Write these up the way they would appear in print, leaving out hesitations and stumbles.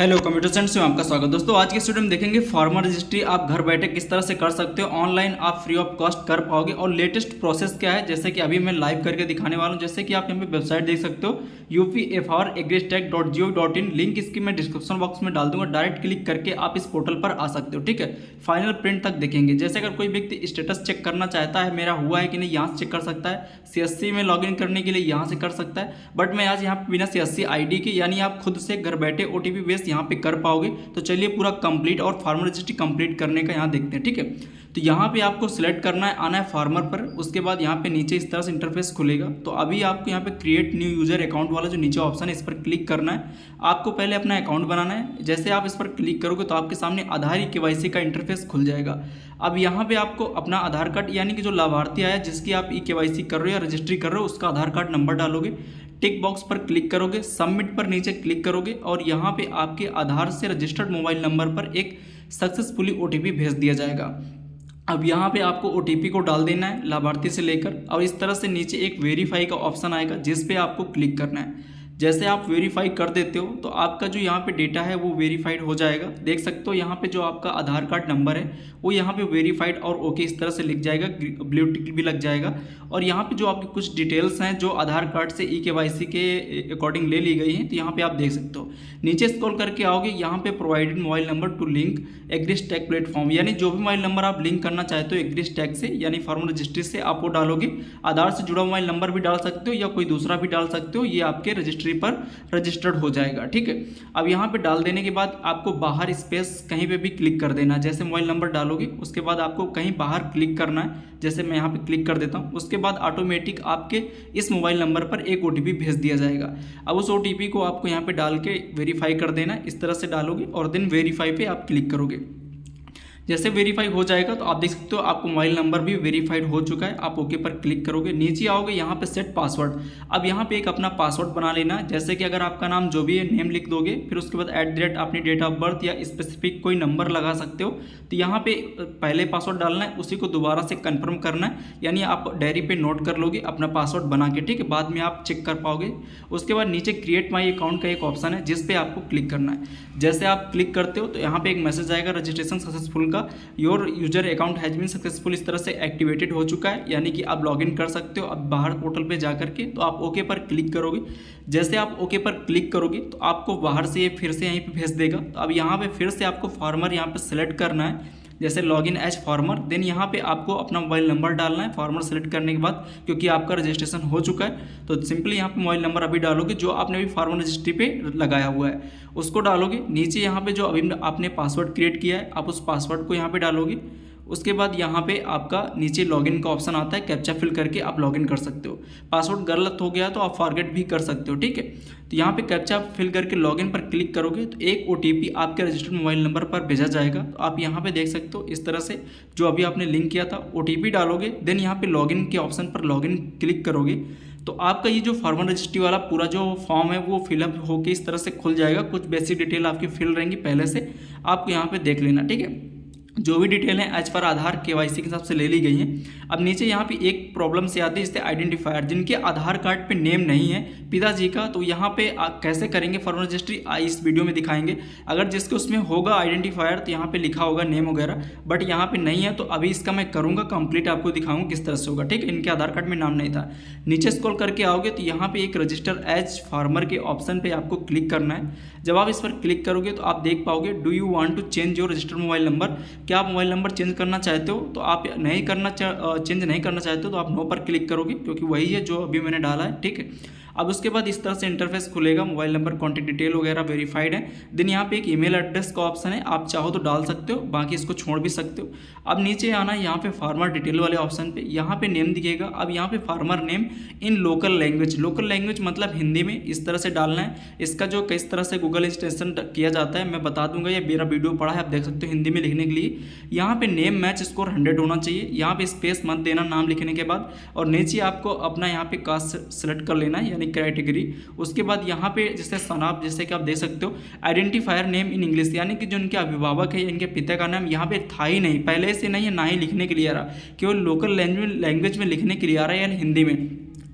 Hello computer science में आपका स्वागत। दोस्तों आज के स्टूडियो में देखेंगे फार्मर रजिस्ट्री आप घर बैठे किस तरह से कर सकते हो। ऑनलाइन आप फ्री ऑफ कॉस्ट कर पाओगे और लेटेस्ट प्रोसेस क्या है, जैसे कि अभी मैं लाइव करके दिखाने वाला हूं। जैसे कि आप यहाँ पे वेबसाइट देख सकते हो upfragritech.go.in, लिंक इसकी मैं डिस्क्रिप्शन बॉक्स में डाल दूंगा। डायरेक्ट क्लिक करके आप इस पोर्टल पर आ सकते हो। ठीक है, फाइनल प्रिंट तक देखेंगे। जैसे अगर कोई व्यक्ति स्टेटस चेक करना चाहता है मेरा हुआ है कि नहीं, यहाँ से चेक कर सकता है। CSC में लॉगिन करने के लिए यहाँ से कर सकता है, बट मैं आज यहाँ पे बिना CSC ID के, यानी आप खुद से घर बैठे OTP बेस यहाँ पे कर पाओगे। तो चलिए पूरा कंप्लीट और फार्मर रजिस्ट्री कंप्लीट करने का यहाँ देखते हैं। ठीक है, तो यहाँ पे आपको सिलेक्ट करना है, आना है फार्मर पर। उसके बाद यहाँ पे नीचे इस तरह से इंटरफेस खुलेगा। तो अभी आपको यहाँ पे क्रिएट न्यू यूजर अकाउंट वाला जो नीचे ऑप्शन है इस पर क्लिक करना है। आपको पहले अपना अकाउंट बनाना है। जैसे आप इस पर क्लिक करोगे तो आपके सामने आधार KYC का इंटरफेस खुल जाएगा। अब यहाँ पे आपको अपना आधार कार्ड, यानी कि जो लाभार्थी आया जिसकी आप KYC कर रहे हो या रजिस्ट्री कर रहे हो, उसका आधार कार्ड नंबर डालोगे। टिक बॉक्स पर क्लिक करोगे, सबमिट पर नीचे क्लिक करोगे और यहाँ पे आपके आधार से रजिस्टर्ड मोबाइल नंबर पर एक सक्सेसफुली OTP भेज दिया जाएगा। अब यहाँ पे आपको OTP को डाल देना है लाभार्थी से लेकर, और इस तरह से नीचे एक वेरीफाई का ऑप्शन आएगा जिस पे आपको क्लिक करना है। जैसे आप वेरीफाई कर देते हो तो आपका जो यहाँ पे डेटा है वो वेरीफाइड हो जाएगा। देख सकते हो यहाँ पे जो आपका आधार कार्ड नंबर है वो यहाँ पे वेरीफाइड और ओके इस तरह से लिख जाएगा, ब्लू टिक भी लग जाएगा। और यहाँ पे जो आपकी कुछ डिटेल्स हैं जो आधार कार्ड से KYC के अकॉर्डिंग ले ली गई हैं, तो यहाँ पे आप देख सकते हो। नीचे स्क्रॉल करके आओगे, यहाँ पे provided mobile number two link AgriStack platform, यानी जो भी मोबाइल नंबर आप लिंक करना चाहते हो एग्रीस्टैक से, यानी फार्मर रजिस्ट्री से, आप वो डालोगे। आधार से जुड़ा मोबाइल नंबर भी डाल सकते हो या कोई दूसरा भी डाल सकते हो, ये आपके रजिस्ट्री पर रजिस्टर्ड हो जाएगा। ठीक है, अब यहाँ पे डाल देने के बाद आपको बाहर स्पेस कहीं पे भी क्लिक कर देना है। जैसे मोबाइल नंबर डालोगे उसके बाद आपको कहीं बाहर क्लिक करना है। जैसे मैं यहाँ पे क्लिक कर देता हूँ, उसके बाद ऑटोमेटिक आपके इस मोबाइल नंबर पर एक OTP भेज दिया जाएगा। अब उस OTP को आपको यहाँ पे डाल के वेरीफाई कर देना है। इस तरह से डालोगे और देन वेरीफाई पे आप क्लिक करोगे। जैसे वेरीफाई हो जाएगा तो आप देख सकते हो आपको मोबाइल नंबर भी वेरीफाइड हो चुका है। आप ओके पर क्लिक करोगे, नीचे आओगे, यहाँ पे सेट पासवर्ड। अब यहाँ पे एक अपना पासवर्ड बना लेना। जैसे कि अगर आपका नाम जो भी है नेम लिख दोगे, फिर उसके बाद @ अपनी डेट ऑफ बर्थ या स्पेसिफिक कोई नंबर लगा सकते हो। तो यहाँ पे पहले पासवर्ड डालना है, उसी को दोबारा से कन्फर्म करना है, यानी आप डायरी पे नोट कर लोगे अपना पासवर्ड बना के। ठीक है, बाद में आप चेक कर पाओगे। उसके बाद नीचे क्रिएट माई अकाउंट का एक ऑप्शन है जिस पे आपको क्लिक करना है। जैसे आप क्लिक करते हो तो यहाँ पे एक मैसेज आएगा रजिस्ट्रेशन सक्सेसफुल का, your user account has been successful, इस तरह से एक्टिवेटेड हो चुका है, यानी कि आप लॉगिन कर सकते हो अब बाहर पोर्टल पे जा करके। तो आप ओके पर क्लिक करोगे। जैसे आप ओके पर क्लिक करोगे तो आपको बाहर से ये फिर से यहीं पे भेज देगा। तो अब यहाँ पे फिर से आपको फार्मर यहाँ पे सेलेक्ट करना है, जैसे लॉगिन एज फार्मर। देन यहाँ पे आपको अपना मोबाइल नंबर डालना है फार्मर सेलेक्ट करने के बाद, क्योंकि आपका रजिस्ट्रेशन हो चुका है। तो सिंपली यहाँ पे मोबाइल नंबर अभी डालोगे जो आपने अभी फार्मर रजिस्ट्री पे लगाया हुआ है, उसको डालोगे। नीचे यहाँ पे जो अभी आपने पासवर्ड क्रिएट किया है आप उस पासवर्ड को यहाँ पे डालोगे। उसके बाद यहाँ पे आपका नीचे लॉगिन का ऑप्शन आता है, कैप्चा फिल करके आप लॉगिन कर सकते हो। पासवर्ड गलत हो गया तो आप फॉरगेट भी कर सकते हो। ठीक है, तो यहाँ पे कैप्चा फिल करके लॉगिन पर क्लिक करोगे तो एक OTP आपके रजिस्टर्ड मोबाइल नंबर पर भेजा जाएगा। तो आप यहाँ पे देख सकते हो इस तरह से जो अभी आपने लिंक किया था OTP डालोगे। देन यहाँ पे लॉगिन के ऑप्शन पर लॉगिन क्लिक करोगे तो आपका ये जो फार्मर रजिस्ट्री वाला पूरा जो फॉर्म है वो फिलअप होके इस तरह से खुल जाएगा। कुछ बेसिक डिटेल आपकी फिल रहेंगी पहले से, आपको यहाँ पे देख लेना। ठीक है, जो भी डिटेल है एज पर आधार KYC के हिसाब से ले ली गई है। अब नीचे यहाँ पे एक प्रॉब्लम से आती है, इससे आइडेंटिफायर जिनके आधार कार्ड पे नेम नहीं है पिताजी का, तो यहाँ पे कैसे करेंगे फार्मर रजिस्ट्री इस वीडियो में दिखाएंगे। अगर जिसके उसमें होगा आइडेंटिफायर तो यहाँ पे लिखा होगा नेम वगैरह, बट यहाँ पे नहीं है। तो अभी इसका मैं करूँगा कंप्लीट, आपको दिखाऊंगा किस तरह से होगा। ठीक है, इनके आधार कार्ड में नाम नहीं था। नीचे स्क्रॉल करके आओगे तो यहाँ पे एक रजिस्टर एज फार्मर के ऑप्शन पे आपको क्लिक करना है। जब आप इस पर क्लिक करोगे तो आप देख पाओगे do you want to change your registered mobile number, क्या आप मोबाइल नंबर चेंज करना चाहते हो। तो आप चेंज नहीं करना चाहते हो तो आप नो पर क्लिक करोगे, क्योंकि वही है जो अभी मैंने डाला है। ठीक है, अब उसके बाद इस तरह से इंटरफेस खुलेगा, मोबाइल नंबर कॉन्टैक्ट डिटेल वगैरह वेरीफाइड है। देन यहाँ पे एक ईमेल एड्रेस का ऑप्शन है, आप चाहो तो डाल सकते हो, बाकी इसको छोड़ भी सकते हो। अब नीचे आना है यहाँ पे फार्मर डिटेल वाले ऑप्शन पे, यहाँ पे नेम दिखेगा। अब यहाँ पे farmer name in local language, local language मतलब हिंदी में इस तरह से डालना है। इसका जो किस तरह से गूगल इंस्टेंशन किया जाता है मैं बता दूंगा, ये मेरा वीडियो पड़ा है आप देख सकते हो हिंदी में लिखने के लिए। यहाँ पे नेम मैच स्कोर 100 होना चाहिए, यहाँ पे स्पेस मत देना नाम लिखने के बाद। और नीचे आपको अपना यहाँ पे कास्ट सेलेक्ट कर लेना है, यानी कैटेगरी। उसके बाद यहाँ पे जैसे सनाब, जैसे कि आप देख सकते हो आइडेंटिफायर नेम इन इंग्लिश, यानी कि जो इनके अभिभावक है इनके पिता का नाम यहाँ पे था ही नहीं, पहले से नहीं है, ना ही लिखने के लिए आ रहा, केवल लोकल लैंग्वेज में लिखने के लिए आ रहा है, यानी हिंदी में।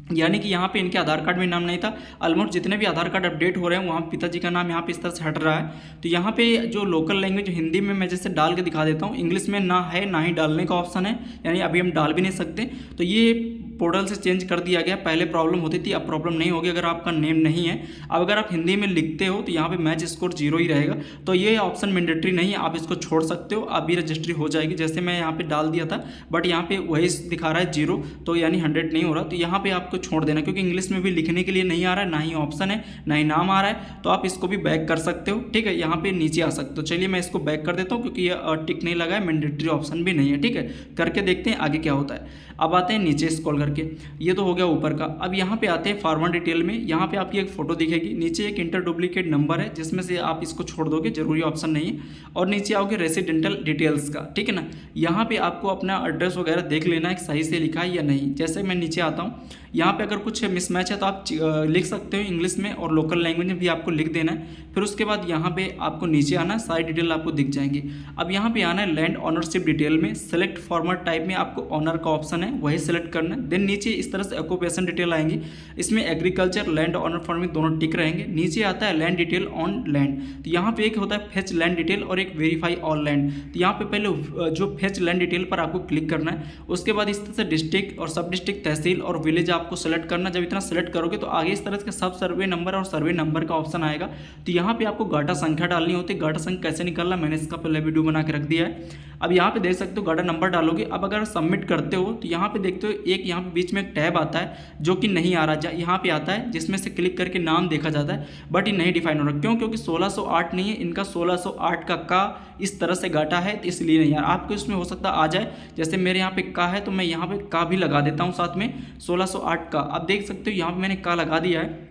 यानी कि यहाँ पे इनके आधार कार्ड में नाम नहीं था। ऑलमोस्ट जितने भी आधार कार्ड अपडेट हो रहे हैं वहाँ पिताजी का नाम यहाँ पे इस तरह से हट रहा है। तो यहाँ पे जो लोकल लैंग्वेज हिंदी में मैं जैसे डाल के दिखा देता हूँ, इंग्लिश में ना है ना ही डालने का ऑप्शन है, यानी अभी हम डाल भी नहीं सकते। तो ये पोर्टल से चेंज कर दिया गया, पहले प्रॉब्लम होती थी, अब प्रॉब्लम नहीं होगी अगर आपका नेम नहीं है। अब अगर आप हिंदी में लिखते हो तो यहाँ पे मैच स्कोर 0 ही रहेगा। तो ये ऑप्शन मैंडेटरी नहीं है, आप इसको छोड़ सकते हो, आप भी रजिस्ट्री हो जाएगी। जैसे मैं यहाँ पे डाल दिया था बट यहाँ पे वही दिखा रहा है 0, तो यानी 100 नहीं हो रहा। तो यहाँ पे आपको छोड़ देना, क्योंकि इंग्लिश में भी लिखने के लिए नहीं आ रहा है, ना ही ऑप्शन है ना ही नाम आ रहा है। तो आप इसको भी बैक कर सकते हो, ठीक है, यहाँ पे नीचे आ सकते हो। चलिए मैं इसको बैक कर देता हूँ, क्योंकि ये टिक नहीं लगा है, मैंडेटरी ऑप्शन भी नहीं है, ठीक है। करके देखते हैं आगे क्या होता है। अब आते हैं नीचे स्क्रॉल करके, ये तो हो गया ऊपर का। अब यहाँ पे आते हैं फार्मर डिटेल में। यहाँ पे आपकी एक फोटो दिखेगी, नीचे एक इंटर डुप्लीकेट नंबर है जिसमें से आप इसको छोड़ दोगे, जरूरी ऑप्शन नहीं है। और नीचे आओगे रेसिडेंटल डिटेल्स का, ठीक है ना। यहाँ पे आपको अपना एड्रेस वगैरह देख लेना है सही से लिखा है या नहीं। जैसे मैं नीचे आता हूँ, यहाँ पे अगर कुछ मिसमैच है तो आप लिख सकते हो इंग्लिश में, और लोकल लैंग्वेज में भी आपको लिख देना है। फिर उसके बाद यहाँ पे आपको नीचे आना है, सारी डिटेल आपको दिख जाएंगी। अब यहाँ पे आना है लैंड ऑनरशिप डिटेल में, सेलेक्ट फॉर्मेट टाइप में आपको ऑनर का ऑप्शन है, वही सेलेक्ट करना है। देन नीचे इस तरह से ऑक्यूपेशन डिटेल आएंगी, इसमें एग्रीकल्चर लैंड ऑनर फार्मिंग दोनों टिक रहेंगे। नीचे आता है लैंड डिटेल ऑन लैंड, तो यहाँ पे एक होता है फेच लैंड डिटेल और एक वेरीफाई ऑल लैंड। तो यहाँ पे पहले जो फेच लैंड डिटेल पर आपको क्लिक करना है, उसके बाद इस तरह से डिस्ट्रिक्ट और सब डिस्ट्रिक्ट, तहसील और विलेज आपको सेलेक्ट करना। जब इतना सेलेक्ट करोगे तो आगे इस तरह के सब सर्वे नंबर और सर्वे नंबर का ऑप्शन आएगा। तो यहाँ पे आपको गाटा संख्या डालनी होती है। गाटा संख्या कैसे निकालना, मैंने इसका पहले वीडियो बना के रख दिया है। अब यहाँ पे देख सकते हो गाटा नंबर डालोगे। अब अगर सबमिट करते हो तो यहाँ पे देखते हो एक यहाँ पे बीच में एक टैब आता है जो कि नहीं आ रहा, यहाँ पे आता है जिसमें से क्लिक करके नाम देखा जाता है, बट ये नहीं डिफाइन हो रहा। क्यों? क्योंकि 1608 नहीं है, इनका 1608 का इस तरह से गाटा है, तो इसलिए नहीं यार। आपको इसमें हो सकता आ जाए, जैसे मेरे यहाँ पे का है तो मैं यहाँ पे का भी लगा देता हूँ साथ में 1608 का। अब देख सकते हो यहाँ पे मैंने का लगा दिया है।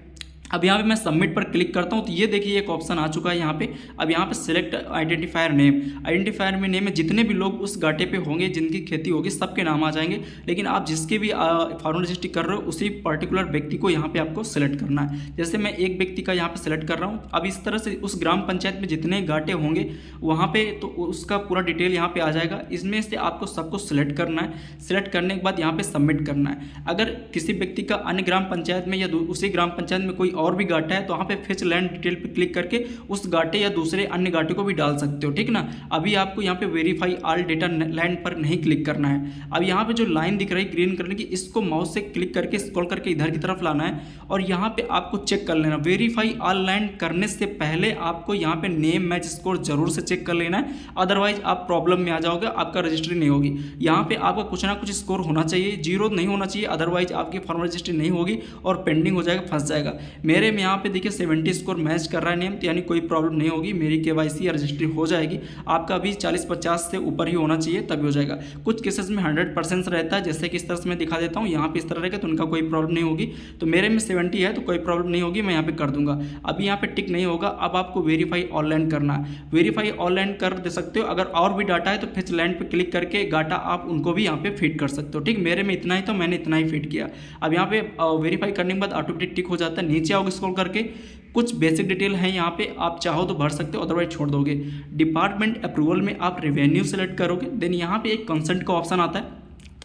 अब यहाँ पे मैं सबमिट पर क्लिक करता हूँ तो ये देखिए एक ऑप्शन आ चुका है यहाँ पे। अब यहाँ पे सिलेक्ट आइडेंटिफायर नेम, आइडेंटिफायर में नेम में जितने भी लोग उस गाटे पे होंगे जिनकी खेती होगी सबके नाम आ जाएंगे। लेकिन आप जिसके भी फार्मर रजिस्ट्री कर रहे हो उसी पर्टिकुलर व्यक्ति को यहाँ पे आपको सिलेक्ट करना है। जैसे मैं एक व्यक्ति का यहाँ पे सिलेक्ट कर रहा हूँ। अब इस तरह से उस ग्राम पंचायत में जितने गाटे होंगे वहाँ पे तो उसका पूरा डिटेल यहाँ पे आ जाएगा। इसमें से आपको सबको सिलेक्ट करना है। सिलेक्ट करने के बाद यहाँ पे सबमिट करना है। अगर किसी व्यक्ति का अन्य ग्राम पंचायत में या उसी ग्राम पंचायत में कोई और भी गाटा है तो वहाँ पे फेच लैंड डिटेल पे क्लिक करके उस गाटे या दूसरे अन्य गाटे को भी डाल सकते हो, ठीक ना। अभी आपको यहाँ पे वेरीफाई ऑल डेटा लैंड पर नहीं क्लिक करना है। अब यहाँ पे जो लाइन दिख रही है ग्रीन कलर की, इसको माउस से क्लिक करके स्क्रॉल करके इधर की तरफ लाना है और यहाँ पे आपको चेक कर लेना। वेरीफाई ऑल लैंड करने से पहले आपको यहाँ पे नेम मैच स्कोर जरूर से चेक कर लेना है, अदरवाइज आप प्रॉब्लम में आ जाओगे, आपका रजिस्ट्री नहीं होगी। यहाँ पे आपका कुछ ना कुछ स्कोर होना चाहिए, 0 नहीं होना चाहिए, अदरवाइज आपकी फार्मर रजिस्ट्री नहीं होगी और पेंडिंग हो जाएगा, फंस जाएगा। मेरे में यहाँ पे देखिए 70 स्कोर मैच कर रहा है नेम, तो यानी कोई प्रॉब्लम नहीं होगी, मेरी केवाईसी या रजिस्ट्री हो जाएगी। आपका अभी 40-50 से ऊपर ही होना चाहिए तभी हो जाएगा। कुछ केसेस में 100% रहता है, जैसे कि इस तरह से मैं दिखा देता हूँ। यहाँ पे इस तरह रहेगा तो उनका कोई प्रॉब्लम नहीं होगी। तो मेरे में 70 है तो कोई प्रॉब्लम नहीं होगी, मैं यहाँ पे कर दूंगा। अभी यहाँ पे टिक नहीं होगा। अब आपको वेरीफाई ऑनलाइन करना है। वेरीफाई ऑनलाइन कर दे सकते हो। अगर और भी डाटा है तो फिच लैंड पे क्लिक करके गाटा आप उनको भी यहाँ पे फिट कर सकते हो, ठीक। मेरे में इतना ही तो मैंने इतना ही फिट किया। अब यहाँ पे वेरीफाई करने के बाद ऑटोमेटिक टिक हो जाता है। नीचे आओगे स्क्रॉल करके, कुछ बेसिक डिटेल है यहाँ पे, आप चाहो तो भर सकते हो, अदरवाइज छोड़ दोगे। डिपार्टमेंट अप्रूवल में आप रेवेन्यू सेलेक्ट करोगे। देन यहाँ पे एक कंसेंट का ऑप्शन आता है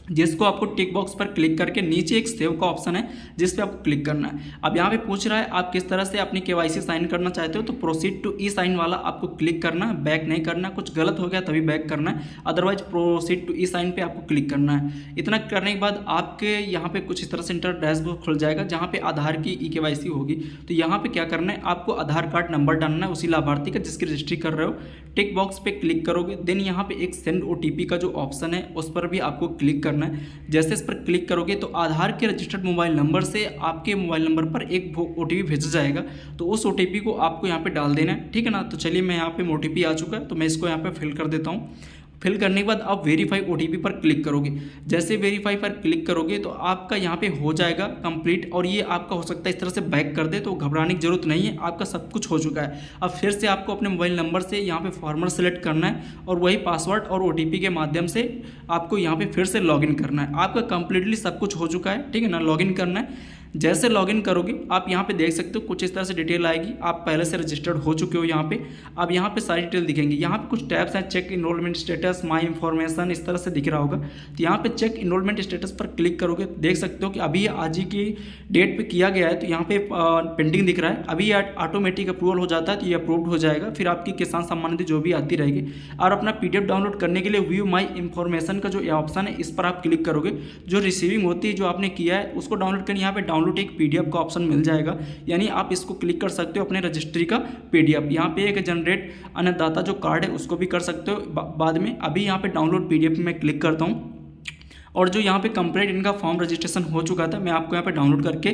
जिसको आपको टिक बॉक्स पर क्लिक करके नीचे एक सेव का ऑप्शन है जिस पे आपको क्लिक करना है। अब यहाँ पे पूछ रहा है आप किस तरह से अपनी केवाईसी साइन करना चाहते हो, तो प्रोसीड टू ई साइन वाला आपको क्लिक करना है, बैक नहीं करना। कुछ गलत हो गया तभी बैक करना है, otherwise proceed to e sign पे आपको क्लिक करना है। इतना करने के बाद आपके यहाँ पे कुछ इस तरह से इंटर डैशबोर्ड खुल जाएगा जहाँ पे आधार की ई केवाईसी होगी। तो यहाँ पे क्या करना है, आपको आधार कार्ड नंबर डालना है उसी लाभार्थी का जिसकी रजिस्ट्री कर रहे हो। टिक बॉक्स पे क्लिक करोगे। देन यहाँ पे एक सेंड ओटीपी का जो ऑप्शन है उस पर भी आपको क्लिक करना है। जैसे इस पर क्लिक करोगे तो आधार के रजिस्टर्ड मोबाइल नंबर से आपके मोबाइल नंबर पर एक ओटीपी भेजा जाएगा, तो उस ओटीपी को आपको यहाँ पे डाल देना है, ठीक है ना। तो चलिए मैं यहाँ पे ओटीपी आ चुका है तो मैं इसको यहाँ पे फिल कर देता हूँ। फिल करने के बाद आप वेरीफाई ओटीपी पर क्लिक करोगे। जैसे वेरीफाई पर क्लिक करोगे तो आपका यहाँ पे हो जाएगा कंप्लीट, और ये आपका हो सकता है इस तरह से बैक कर दे, तो घबराने की जरूरत नहीं है, आपका सब कुछ हो चुका है। अब फिर से आपको अपने मोबाइल नंबर से यहाँ पे फॉर्मर सेलेक्ट करना है और वही पासवर्ड और ओटीपी के माध्यम से आपको यहाँ पे फिर से लॉगिन करना है। आपका कंप्लीटली सब कुछ हो चुका है, ठीक है ना। लॉगिन करना है। जैसे लॉगिन करोगे आप यहाँ पे देख सकते हो कुछ इस तरह से डिटेल आएगी। आप पहले से रजिस्टर्ड हो चुके हो यहाँ पे। अब यहाँ पे सारी डिटेल दिखेंगी। यहाँ पे कुछ टैब्स हैं, चेक इनरोलमेंट स्टेटस, माई इंफॉर्मेशन, इस तरह से दिख रहा होगा। तो यहाँ पे चेक इनरोलमेंट स्टेटस पर क्लिक करोगे, देख सकते हो कि अभी आज ही की डेट पे किया गया है। तो यहाँ पे पेंडिंग दिख रहा है। अभी ये ऑटोमेटिक अप्रूवल हो जाता है तो ये अप्रूव्ड हो जाएगा। फिर आपकी किसान सम्मान निधि जो भी आती रहेगी। और अपना PDF डाउनलोड करने के लिए व्यू माई इंफॉर्मेशन का जो ऑप्शन है इस पर आप क्लिक करोगे। जो रिसीविंग होती है जो आपने किया है उसको डाउनलोड करके यहाँ पे डाउनलोड एक PDF का ऑप्शन मिल जाएगा। यानी आप इसको क्लिक कर सकते हो अपने रजिस्ट्री का PDF। यहाँ पे एक जनरेट अन्नदाता जो कार्ड है उसको भी कर सकते हो बाद में। अभी यहाँ पे डाउनलोड PDF में क्लिक करता हूँ और जो यहाँ पे कंप्लीट इनका फॉर्म रजिस्ट्रेशन हो चुका था मैं आपको यहाँ पे डाउनलोड करके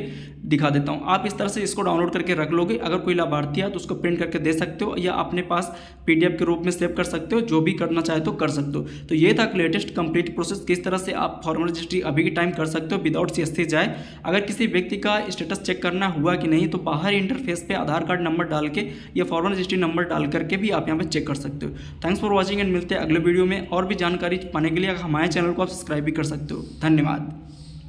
दिखा देता हूँ। आप इस तरह से इसको डाउनलोड करके रख लोगे। अगर कोई लाभार्थी है तो उसको प्रिंट करके दे सकते हो या अपने पास PDF के रूप में सेव कर सकते हो। जो भी करना चाहे तो कर सकते हो। तो ये था लेटेस्ट कंप्लीट प्रोसेस, किस तरह से आप फॉर्म रजिस्ट्री अभी के टाइम कर सकते हो विदाउट CSC जाए। अगर किसी व्यक्ति का स्टेटस चेक करना हुआ कि नहीं तो बाहर इंटरफेस पे आधार कार्ड नंबर डाल के या फॉर्म रजिस्ट्री नंबर डाल करके भी आप यहाँ पे चेक कर सकते हो। थैंक्स फॉर वॉचिंग एंड मिलते हैं अगले वीडियो में। और भी जानकारी पाने के लिए हमारे चैनल को आप सब्सक्राइब भी कर सकते हो। धन्यवाद।